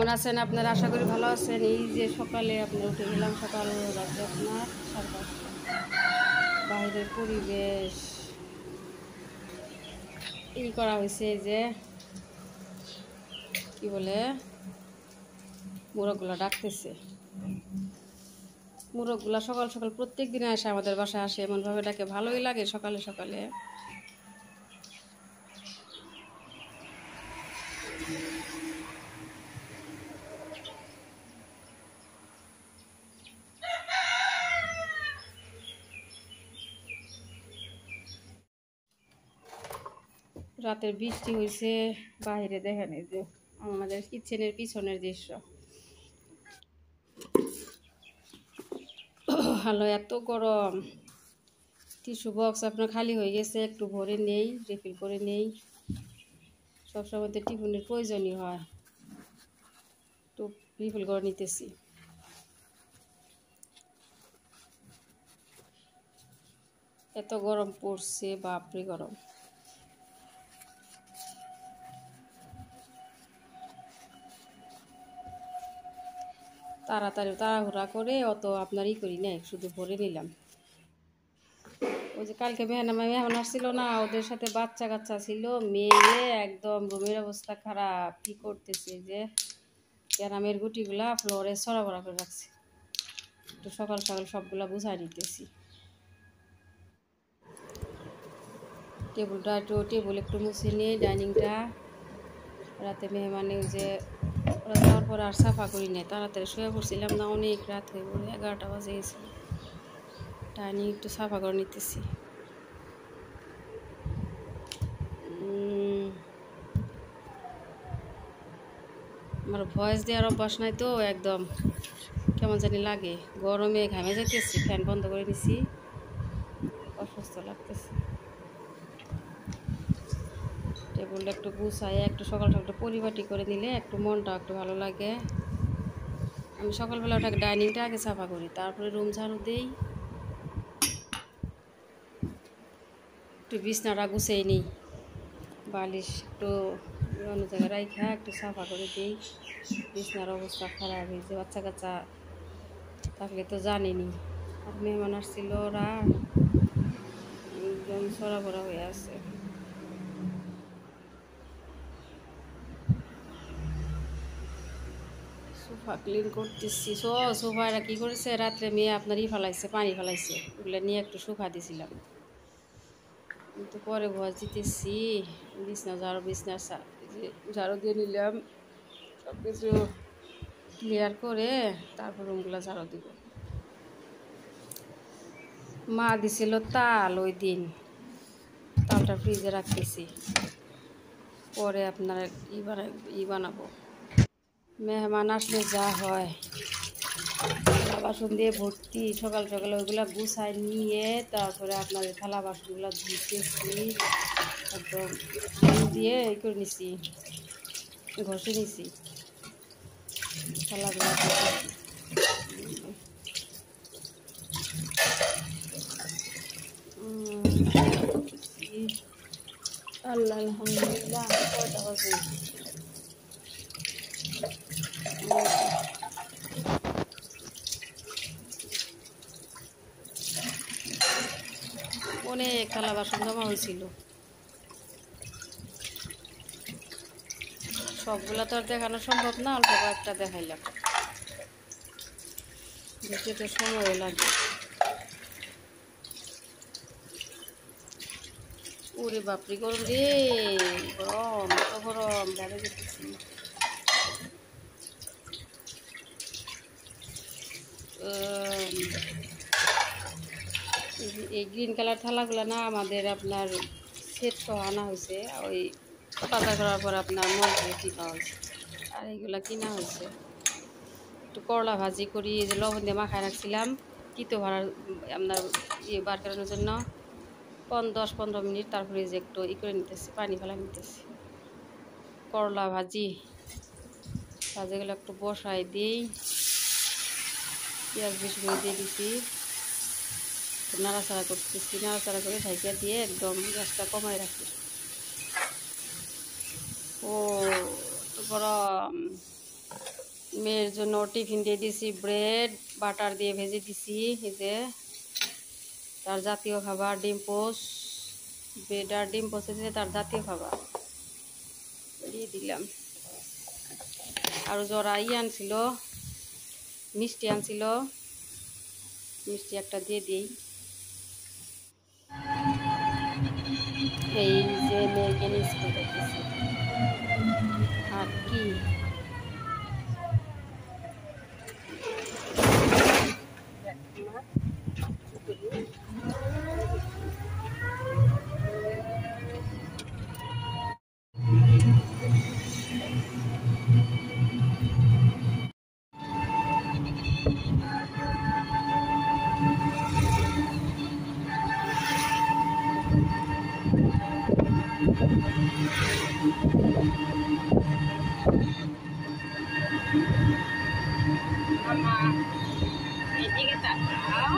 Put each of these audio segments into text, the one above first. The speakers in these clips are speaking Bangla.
কেমন আছেন আপনারা? আশা করি ভালো আছেন। এই যে সকালে আপনার উঠে গেলাম, সকাল বাজে আপনার 5:30। বাইরের পরিবেশ এই করা হয়েছে যে কি বলে মোরগগুলা ডাকতেছে। মোরগগুলা সকাল সকাল প্রত্যেক দিনে আসে, আমাদের বাসায় আসে, এমনভাবে ডাকে, ভালোই লাগে সকালে সকালে। রাতের বৃষ্টি হয়েছে, বাইরে দেখেন এই যে আমাদের কিচেনের পিছনের দৃশ্য। ভালো, এত গরম। টিস্যু বক্স আপনার খালি হয়ে গেছে, একটু ভরে নেই, রিফিল করে নেই। সবসময় তো টিফিনের প্রয়োজনই হয়, একটু রিফিল করে নিতেছি। এত গরম পড়ছে, বাপরে গরম। তাড়াতাড়ি তাড়াহুড়া করে অত আপনারই করি না, শুধু ভরে নিলাম। ওই যে কালকে মেহমান আসছিল না, ওদের সাথে বাচ্চা কাচ্চা ছিল, মেয়ে একদম রুমের অবস্থা খারাপ। কি করতেছে যে ক্যারামের গুটিগুলা ফ্লোরে সরাবরা করে রাখছে। একটু সকাল সকাল সবগুলা বুঝাই নিতেছি। টেবিল একটু মুছে নিয়ে ডাইনিংটা, রাতে মেহমানে ওই যে ওরা যাওয়ার পর আর সাফা করি নাই, তাড়াতাড়ি শুয়ে পড়ছিলাম না, অনেক রাত হয়ে পড়ে 11টা বাজে গেছিল। ডাইনিং একটু সাফা করে নিতেছি। আমার ভয়েস দেওয়ার অভ্যাস নাই তো, একদম কেমন জানি লাগে, গরমে ঘামে যাইতেছি, ফ্যান বন্ধ করে দিছি, অসুস্থ লাগতেছে। টেবিলটা একটু গুছাই, একটু সকাল সকাল পরিপাটি করে নিলে একটু মনটা একটু ভালো লাগে। আমি সকালবেলা ওটা ডাইনিংটা আগে সাফা করি, তারপরে রুম ঝাড়ু দিই, একটু বিছনাটা গুছিয়ে নিই, বালিশ একটু অন্য জায়গায় রাইখা একটু সাফা করে দিই। বিছনার অবস্থা খারাপ হয়েছে, বাচ্চা কাচ্চা থাকলে তো জানেনি। আর মেহমান আসছিল, ওরা একদম সরাবরা হয়ে আছে। সোফা ক্লিন করতেছি। সোফাটা কী করেছে, রাত্রে মেয়ে আপনার ফেলাইছে, পানি ফেলাইছে, ওগুলো নিয়ে একটু শুকা দিয়েছিলাম, কিন্তু পরে ভয় দিতেছি। বিছনা ঝাড়ু দিয়ে নিলাম, সব কিছু ক্লিয়ার করে তারপর রুমগুলো ঝাড়ু দিব। মা দিছিল তাল, ওই দিন তালটা ফ্রিজে রাখতেছি, পরে আপনার বানাবো। মেহমান আসলে যা হয়, থালা বাসন দিয়ে ভর্তি, সকাল সকালে ওইগুলো গুছাই নিয়ে তারপরে আপনার থালা বাসনগুলো ধুতেছি, একদম দিয়ে করে নিছি, ঘষে নিছি থালাগুলো। আল্লাহ আলহামদুলিল্লাহ। কয়টা বাজে? অনেক থালা বাসন জমা হয়েছিল, সবগুলা তো আর দেখানো সম্ভব না, অল্প কয়েকটা দেখাইলাম, দেখতে তো সময় লাগে। ওরে বাপরি গরম রে, গরম, এত গরম, বাইরে যেতেছি। এই গ্রিন কালার থালাগুলো না আমাদের আপনার সেট সহ আনা হয়েছে, ওই বাজার করার পর আপনার মধ্যে কিনা হয়েছে। আর এইগুলা কিনা হয়েছে, একটু করলা ভাজি করি, এই যে লবণ দিয়ে মাখায় রাখছিলাম তিতো ভাড়ার আপনার বার করানোর জন্য 10-15 মিনিট, তারপরে যে একটু করে নিতেছি, পানি ফেলা নিতেছি। করলা ভাজিগুলো একটু বসাই দিই, পেঁয়াজ বেশি করে দিয়ে দিছি, নাড়াচাড়া করতেছি, নাড়াচাড়া করে ঢাকিয়া দিয়ে একদম গ্যাসটা কমায় রাখি। ও তো গরম, মেয়ের জন্য টিফিন দিয়ে দিছি, ব্রেড বাটার দিয়ে ভেজে দিছি। এই যে তার জাতীয় খাবার ডিম পোস্ট, ব্রেড আর ডিম পোস্ট হচ্ছে তার জাতীয় খাবার, দিয়ে দিলাম। আর যারা আনছিল, মিষ্টি আনছিল, মিষ্টি একটা দিয়ে দিই। এই যে মেয়েকে স্কুল দেখতেছি। আর কি এদিকে তাকাও।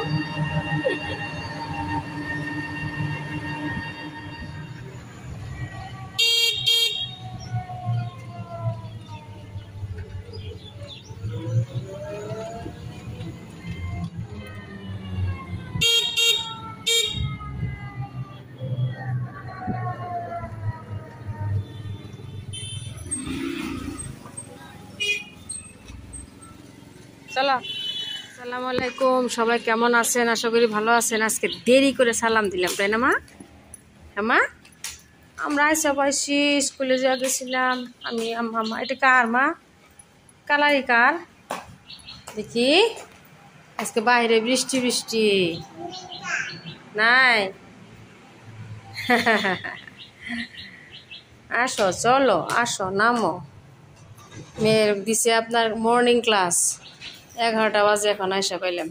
চলো, আসসালামু আলাইকুম, সবাই কেমন আছেন? আশা করি ভালো আছেন। আজকে দেরি করে সালাম দিলাম, তাই না মা? হ্যাঁ মা, আমরা আইসা পাইছি, স্কুলে যা গেছিলাম আমি। মা এটা কার মা? কালারি কার? দেখি আজকে বাইরে বৃষ্টি বৃষ্টি নাই। আসো, চলো আসো, নামো। মেয়ের দিছে আপনার মর্নিং ক্লাস, 11টা বাজে, এখন আইসা পাইলাম।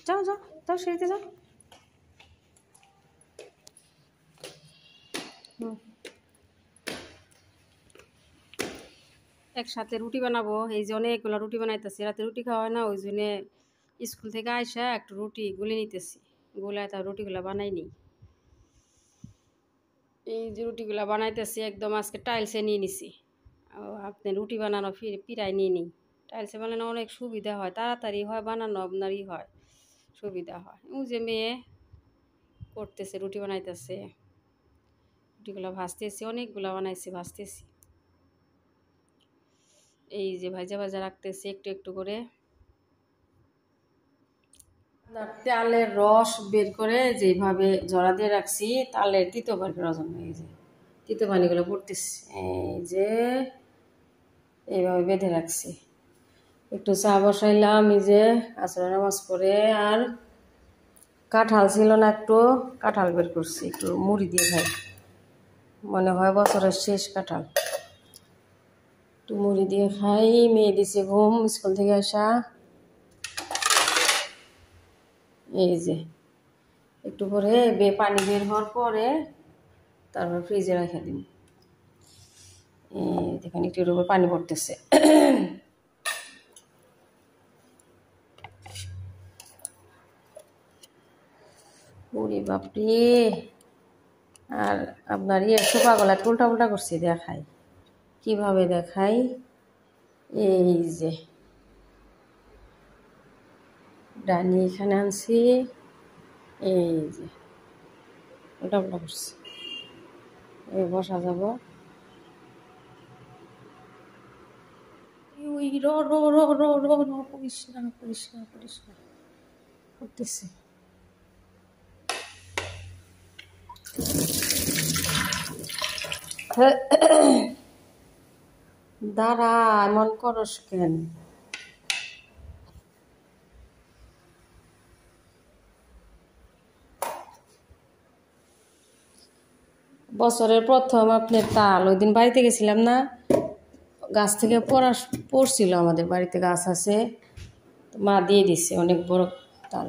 যাও যাও যাও, সিঁড়িতে যাও। একসাথে রুটি বানাবো, এই যে অনেকগুলো রুটি বানাইতেছি, রাতে রুটি খাওয়া হয় না, ওই জন্য স্কুল থেকে আইসা একটু রুটি গুলে নিতেছি, গুলায় তার রুটিগুলো বানাই নি। এই যে রুটিগুলো বানাইতেছি, একদম আজকে টাইলসে নিয়ে নিছি। আপনি রুটি বানানো পিড়াই নিয়ে নিই। টাইলসে বানানো অনেক সুবিধা হয়, তাড়াতাড়ি হয় বানানো, আপনারই হয় সুবিধা হয়। ও যে মেয়ে করতেছে, রুটি বানাইতেছে, রুটিগুলো ভাজতেছি, অনেকগুলো বানাইছি, ভাজতেছি। এই যে ভাজা ভাজা রাখতেছি একটু একটু করে। তালের রস বের করে যেভাবে জড়া দিয়ে রাখছি, তালের তিতো পানি রজন, এই যে তিতো পানিগুলো পড়তেছি, এই যে এইভাবে বেঁধে রাখছি। একটু চা বসাইলাম, এই যে আসরের নামাজ পড়ে। আর কাঁঠাল ছিল না, একটু কাঁঠাল বের করছি, একটু মুড়ি দিয়ে খাই, মনে হয় বছরের শেষ কাঁঠাল। একটু মুড়ি দিয়ে খাই। মেয়ে দিছে ঘুম স্কুল থেকে আসা। এই যে একটু পরে পানি বের হওয়ার পরে তারপর ফ্রিজে রেখে দিন। দেখেন একটুর উপর পানি পড়তেছে। ওরে বাপরে! আর আপনার সোফা গলা উল্টা উল্টা করছি, দেখাই কিভাবে দেখাই। এই যে ডানি এখানে আনছি, এই যে উল্টা উল্টা করছি, এই বসা যাব। করিস না করিস না করিস না করতেছে। দাঁড়া, এমন করস কেন? বছরের প্রথম আপনার তাল, ওই দিন বাড়িতে গেছিলাম না, গাছ থেকে পড়ছিল, আমাদের বাড়িতে গাছ আছে, মা দিয়ে দিছে অনেক বড় তাল।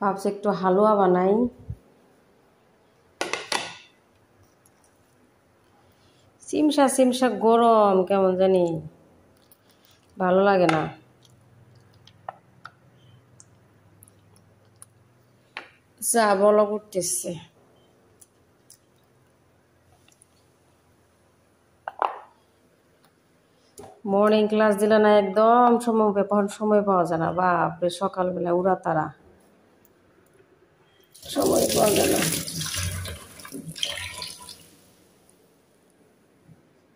ভাবছি একটু হালুয়া বানাই। চিমসা চিমসা গরম, কেমন জানি ভালো লাগে না। চা বলো করতেছে। মর্নিং ক্লাস দিলে না একদম সময় পাওয়া যায় না, বাপরে সকালবেলা উড়া তারা, সময় পাওয়া যায় না।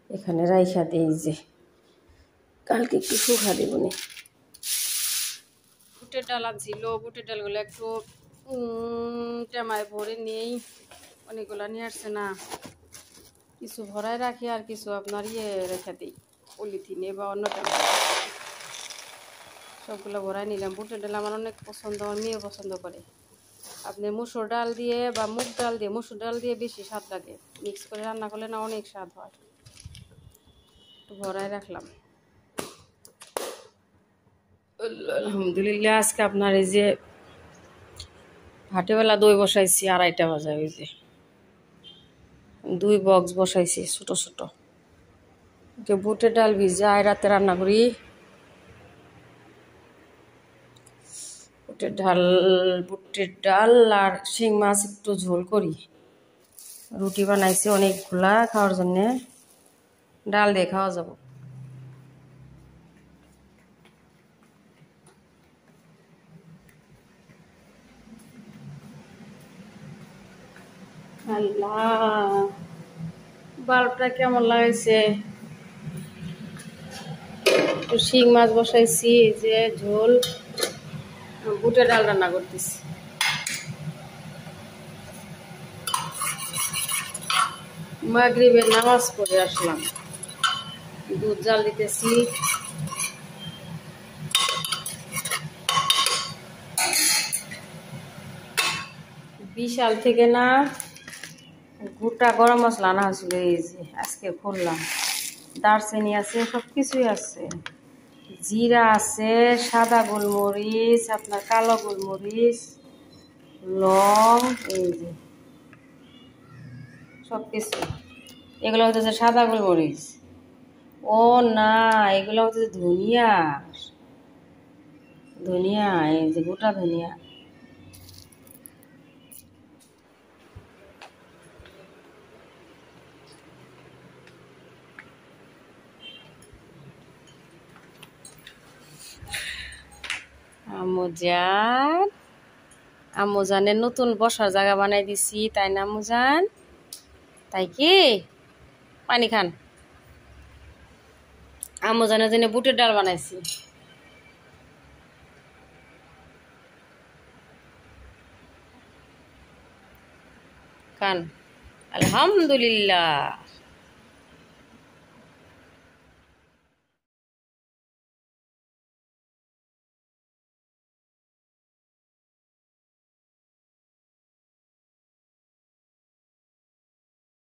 এখানে রাইখা দিই, যে কালকে একটু শুকা দেবনি। বুটের ডাল আনছিল, বুটের ডালগুলো একটু টেমায় ভরে নেই, অনেকগুলো নিয়ে আসছে না, কিছু ভরায় রাখি আর কিছু আপনার রেখে দিই পলিথিনে বা অন্য টেমায়। সবগুলো ভরাই নিলাম। বুটের ডাল আমার অনেক পছন্দ, আমার মেয়ে পছন্দ করে। আপনি মুসুর ডাল দিয়ে বা মুগ ডাল দিয়ে, মুসুর ডাল দিয়ে বেশি স্বাদ লাগে, মিক্স করে রান্না করলে না অনেক স্বাদ হয়। একটু ভরাই রাখলাম। আলহামদুলিল্লাহ। আজকে আপনার এই যে হাটেবেলা দই বসাইছি 2:30 বাজে, ওই যে 2 বক্স বসাইছি ছোট ছোট। যে বুটের ডাল ভিজাই রাতে রান্না করি, বুটের ডাল আর শিং মাছ একটু ঝোল করি। রুটি বানাইছি অনেকগুলা খাওয়ার জন্যে, ডাল দিয়ে খাওয়া যাব। আল্লাহ, বাল্বটা কেমন লাগাইছে। একটু শিং মাছ বসাইছি, যে ঝোল, বুটের ডাল রান্না করতেছি। মাগরিবের নামাজ পড়ে আসলাম, দুধ জাল দিতেছি। বিশাল থেকে না গোটা গরম মশলা আনা হয়েছিল, এই যে আজকে খুললাম। দারচিনি আছে, সব কিছুই আছে, জিরা আছে, সাদা গোলমরিচ, আপনার কালো গোলমরিচ, লং, এই যে সব কিছু। এগুলো হচ্ছে সাদা গোলমরিচ। ও না, এগুলো হচ্ছে ধনিয়া, ধনিয়া, এই যে গোটা ধনিয়া। আম্মুজানের নতুন বসার জায়গা বানাই দিছি, তাই না আম্মুজান? তাই কি? পানি খান। আম্মুজানের জন্য বুটের ডাল বানাইছি, খান। আলহামদুলিল্লাহ।